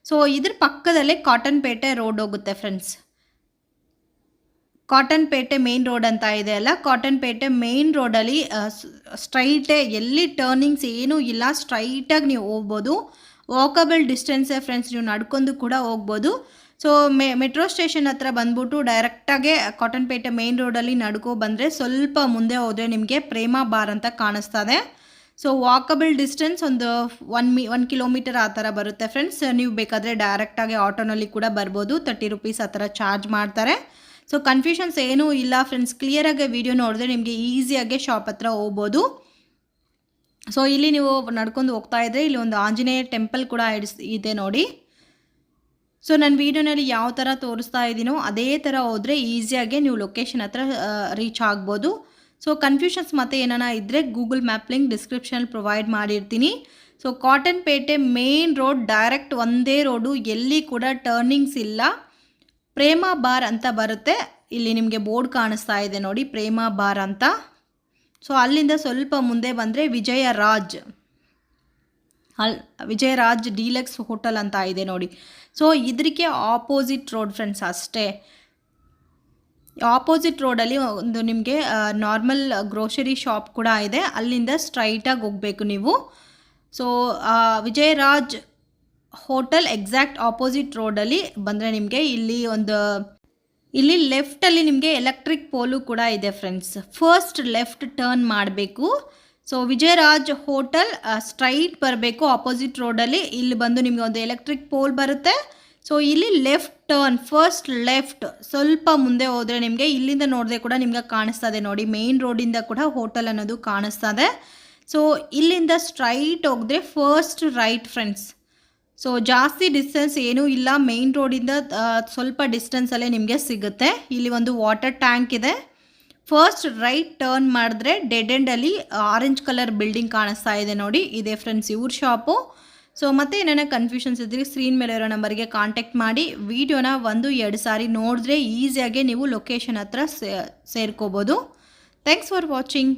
ಸೊ ಇದ್ರ ಪಕ್ಕದಲ್ಲೇ ಕಾಟನ್ಪೇಟೆ ರೋಡ್ ಹೋಗುತ್ತೆ ಫ್ರೆಂಡ್ಸ್. ಕಾಟನ್ಪೇಟೆ ಮೇನ್ ರೋಡ್ ಅಂತ ಇದೆ ಅಲ್ಲ, ಕಾಟನ್ಪೇಟೆ ಮೇನ್ ರೋಡಲ್ಲಿ ಸ್ಟ್ರೈಟೇ, ಎಲ್ಲಿ ಟರ್ನಿಂಗ್ಸ್ ಏನೂ ಇಲ್ಲ, ಸ್ಟ್ರೈಟಾಗಿ ನೀವು ಹೋಗ್ಬೋದು. ವಾಕಬಲ್ ಡಿಸ್ಟೆನ್ಸೇ ಫ್ರೆಂಡ್ಸ್, ನೀವು ನಡ್ಕೊಂಡು ಕೂಡ ಹೋಗ್ಬೋದು. ಸೊ ಮೆಟ್ರೋ ಸ್ಟೇಷನ್ ಹತ್ರ ಬಂದ್ಬಿಟ್ಟು ಡೈರೆಕ್ಟಾಗೆ ಕಾಟನ್ಪೇಟೆ ಮೇನ್ ರೋಡಲ್ಲಿ ನಡ್ಕೊ ಬಂದರೆ ಸ್ವಲ್ಪ ಮುಂದೆ ಹೋದರೆ ನಿಮಗೆ ಪ್ರೇಮ ಬಾರ್ ಅಂತ ಕಾಣಿಸ್ತದೆ. ಸೊ ವಾಕಬಲ್ ಡಿಸ್ಟೆನ್ಸ್ ಒಂದು 1 ಕಿಲೋಮೀಟರ್ ಆ ಥರ ಬರುತ್ತೆ ಫ್ರೆಂಡ್ಸ್. ನೀವು ಬೇಕಾದರೆ ಡೈರೆಕ್ಟಾಗಿ ಆಟೋನಲ್ಲಿ ಕೂಡ ಬರ್ಬೋದು. 30 ರೂಪೀಸ್ ಆ ಥರ ಚಾರ್ಜ್ ಮಾಡ್ತಾರೆ. ಸೊ ಕನ್ಫ್ಯೂಷನ್ಸ್ ಏನೂ ಇಲ್ಲ ಫ್ರೆಂಡ್ಸ್, ಕ್ಲಿಯರಾಗಿ ವಿಡಿಯೋ ನೋಡಿದ್ರೆ ನಿಮಗೆ ಈಸಿಯಾಗಿ ಶಾಪ್ ಹತ್ರ ಹೋಗ್ಬೋದು. ಸೊ ಇಲ್ಲಿ ನೀವು ನಡ್ಕೊಂಡು ಹೋಗ್ತಾ ಇದ್ದರೆ ಇಲ್ಲಿ ಒಂದು ಆಂಜನೇಯ ಟೆಂಪಲ್ ಕೂಡ ಇದೆ ನೋಡಿ. ಸೊ ನನ್ನ ವೀಡಿಯೋನಲ್ಲಿ ಯಾವ ಥರ ತೋರಿಸ್ತಾ ಇದ್ದೀನೋ ಅದೇ ಥರ ಹೋದರೆ ಈಸಿಯಾಗಿ ನೀವು ಲೊಕೇಶನ್ ಹತ್ರ ರೀಚ್ ಆಗ್ಬೋದು. ಸೊ ಕನ್ಫ್ಯೂಷನ್ಸ್ ಮತ್ತೆ ಏನಾನ ಇದ್ದರೆ ಗೂಗಲ್ ಮ್ಯಾಪ್ ಲಿಂಕ್ ಡಿಸ್ಕ್ರಿಪ್ಷನಲ್ಲಿ ಪ್ರೊವೈಡ್ ಮಾಡಿರ್ತೀನಿ. So Cottonpet main road direct ಒಂದೇ ರೋಡು, ಎಲ್ಲಿ ಕೂಡ ಟರ್ನಿಂಗ್ಸ್ ಇಲ್ಲ. ಪ್ರೇಮ ಬಾರ್ ಅಂತ ಬರುತ್ತೆ, ಇಲ್ಲಿ ನಿಮಗೆ ಬೋರ್ಡ್ ಕಾಣಿಸ್ತಾ ಇದೆ ನೋಡಿ, ಪ್ರೇಮ ಬಾರ್ ಅಂತ. ಸೊ ಅಲ್ಲಿಂದ ಸ್ವಲ್ಪ ಮುಂದೆ ಬಂದರೆ ವಿಜಯರಾಜ್ ಡೀಲಕ್ಸ್ ಹೋಟೆಲ್ ಅಂತ ಇದೆ ನೋಡಿ. ಸೊ ಇದಕ್ಕೆ ಆಪೋಸಿಟ್ ರೋಡ್ ಫ್ರೆಂಡ್ಸ್ ಅಷ್ಟೇ. ಆಪೋಸಿಟ್ ರೋಡಲ್ಲಿ ಒಂದು ನಿಮಗೆ ನಾರ್ಮಲ್ ಗ್ರೋಸರಿ ಶಾಪ್ ಕೂಡ ಇದೆ, ಅಲ್ಲಿಂದ ಸ್ಟ್ರೈಟಾಗಿ ಹೋಗಬೇಕು ನೀವು. So Vijayraj hotel exact opposite ರೋಡಲ್ಲಿ ಬಂದರೆ ನಿಮಗೆ ಇಲ್ಲಿ ಲೆಫ್ಟಲ್ಲಿ ನಿಮಗೆ ಎಲೆಕ್ಟ್ರಿಕ್ ಪೋಲು ಕೂಡ ಇದೆ ಫ್ರೆಂಡ್ಸ್. ಫಸ್ಟ್ ಲೆಫ್ಟ್ ಟರ್ನ್ ಮಾಡಬೇಕು. ಸೊ ವಿಜಯರಾಜ್ ಹೋಟೆಲ್ ಸ್ಟ್ರೈಟ್ ಬರಬೇಕು ಆಪೋಸಿಟ್ ರೋಡಲ್ಲಿ. ಇಲ್ಲಿ ಬಂದು ನಿಮಗೆ ಒಂದು ಎಲೆಕ್ಟ್ರಿಕ್ ಪೋಲ್ ಬರುತ್ತೆ. ಸೊ ಇಲ್ಲಿ ಲೆಫ್ಟ್ ಟರ್ನ್, ಫಸ್ಟ್ ಲೆಫ್ಟ್. ಸ್ವಲ್ಪ ಮುಂದೆ ಹೋದರೆ ನಿಮಗೆ ಇಲ್ಲಿಂದ ನೋಡಿದ್ರೆ ಕೂಡ ನಿಮಗೆ ಕಾಣಿಸ್ತದೆ ನೋಡಿ, ಮೇನ್ ರೋಡಿಂದ ಕೂಡ ಹೋಟೆಲ್ ಅನ್ನೋದು ಕಾಣಿಸ್ತದೆ. ಸೊ ಇಲ್ಲಿಂದ ಸ್ಟ್ರೈಟ್ ಹೋಗಿದ್ರೆ ಫಸ್ಟ್ ರೈಟ್ ಫ್ರೆಂಡ್ಸ್. ಸೊ ಜಾಸ್ತಿ ಡಿಸ್ಟೆನ್ಸ್ ಏನೂ ಇಲ್ಲ, ಮೇನ್ ರೋಡಿಂದ ಸ್ವಲ್ಪ ಡಿಸ್ಟೆನ್ಸಲ್ಲೇ ನಿಮಗೆ ಸಿಗುತ್ತೆ. ಇಲ್ಲಿ ಒಂದು ವಾಟರ್ ಟ್ಯಾಂಕ್ ಇದೆ. ಫಸ್ಟ್ ರೈಟ್ ಟರ್ನ್ ಮಾಡಿದ್ರೆ ಡೆಡ್ ಎಂಡಲ್ಲಿ ಆರೆಂಜ್ ಕಲರ್ ಬಿಲ್ಡಿಂಗ್ ಕಾಣಿಸ್ತಾ ಇದೆ ನೋಡಿ, ಇದೆ ಫ್ರೆಂಡ್ಸ್ ಇವ್ರ ಶಾಪು. ಸೊ ಮತ್ತೆ ಏನಾರ ಕನ್ಫ್ಯೂಷನ್ಸ್ ಇದ್ದರೆ ಸ್ಕ್ರೀನ್ ಮೇಲೆ ಇರೋ ನಂಬರ್ಗೆ ಕಾಂಟ್ಯಾಕ್ಟ್ ಮಾಡಿ ವಿಡಿಯೋನ 1-2 ಸಾರಿ ನೋಡಿದ್ರೆ ಈಸಿಯಾಗಿ ನೀವು ಲೊಕೇಶನ್ ಹತ್ರ ಸೇರ್ಕೋಬೋದು. Thanks for watching.